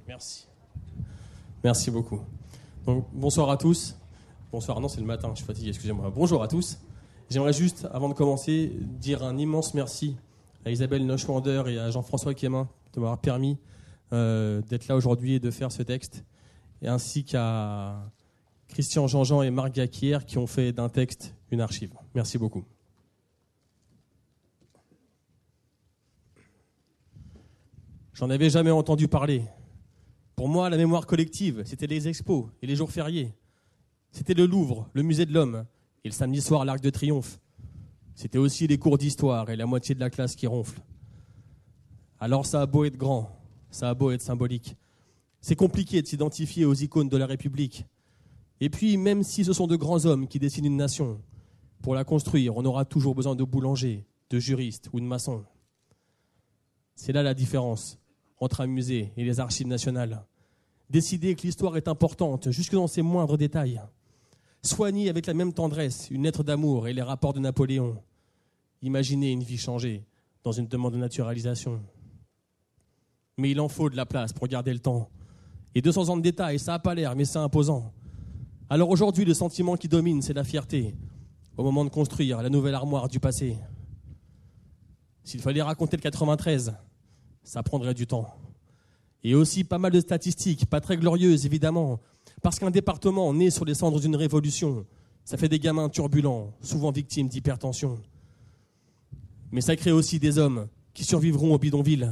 Merci. Merci beaucoup. Donc, bonsoir à tous. Bonsoir, non, c'est le matin, je suis fatigué, excusez-moi. Bonjour à tous. J'aimerais juste, avant de commencer, dire un immense merci à Isabelle Neuschwander et à Jean-François Quémin de m'avoir permis d'être là aujourd'hui et de faire ce texte, et ainsi qu'à Christian Jean-Jean et Marc Gaquière qui ont fait d'un texte une archive. Merci beaucoup. J'en avais jamais entendu parler. Pour moi, la mémoire collective, c'était les expos et les jours fériés. C'était le Louvre, le musée de l'Homme, et le samedi soir, l'Arc de Triomphe. C'était aussi les cours d'histoire et la moitié de la classe qui ronfle. Alors ça a beau être grand, ça a beau être symbolique. C'est compliqué de s'identifier aux icônes de la République. Et puis, même si ce sont de grands hommes qui dessinent une nation, pour la construire, on aura toujours besoin de boulangers, de juristes ou de maçons. C'est là la différence entre un musée et les archives nationales. Décider que l'histoire est importante, jusque dans ses moindres détails. Soigner avec la même tendresse une lettre d'amour et les rapports de Napoléon. Imaginer une vie changée dans une demande de naturalisation. Mais il en faut de la place pour garder le temps. Et 200 ans de détails, ça n'a pas l'air, mais c'est imposant. Alors aujourd'hui, le sentiment qui domine, c'est la fierté, au moment de construire la nouvelle armoire du passé. S'il fallait raconter le 93, ça prendrait du temps. Et aussi pas mal de statistiques, pas très glorieuses évidemment, parce qu'un département né sur les cendres d'une révolution, ça fait des gamins turbulents, souvent victimes d'hypertension. Mais ça crée aussi des hommes qui survivront au bidonville,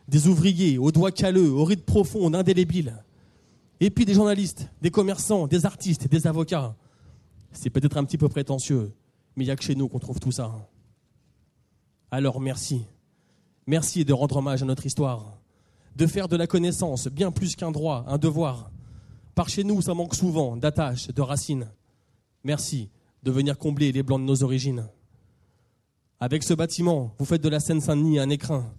des ouvriers aux doigts calleux, aux rides profondes, indélébiles, et puis des journalistes, des commerçants, des artistes, des avocats. C'est peut-être un petit peu prétentieux, mais il n'y a que chez nous qu'on trouve tout ça. Alors merci. Merci de rendre hommage à notre histoire, de faire de la connaissance bien plus qu'un droit, un devoir. Par chez nous, ça manque souvent d'attaches, de racines. Merci de venir combler les blancs de nos origines. Avec ce bâtiment, vous faites de la Seine-Saint-Denis un écrin.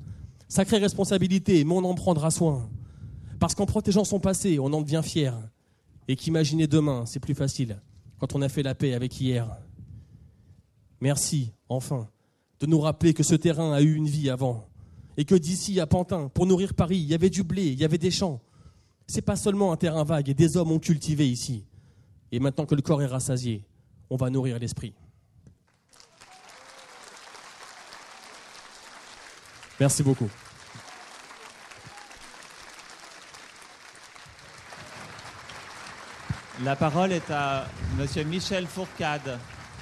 Sacrée responsabilité, mais on en prendra soin. Parce qu'en protégeant son passé, on en devient fier. Et qu'imaginer demain, c'est plus facile quand on a fait la paix avec hier. Merci, enfin, de nous rappeler que ce terrain a eu une vie avant. Et que d'ici à Pantin, pour nourrir Paris, il y avait du blé, il y avait des champs. C'est pas seulement un terrain vague, et des hommes ont cultivé ici. Et maintenant que le corps est rassasié, on va nourrir l'esprit. Merci beaucoup. La parole est à Monsieur Michel Fourcade,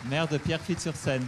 maire de Pierrefitte-sur-Seine.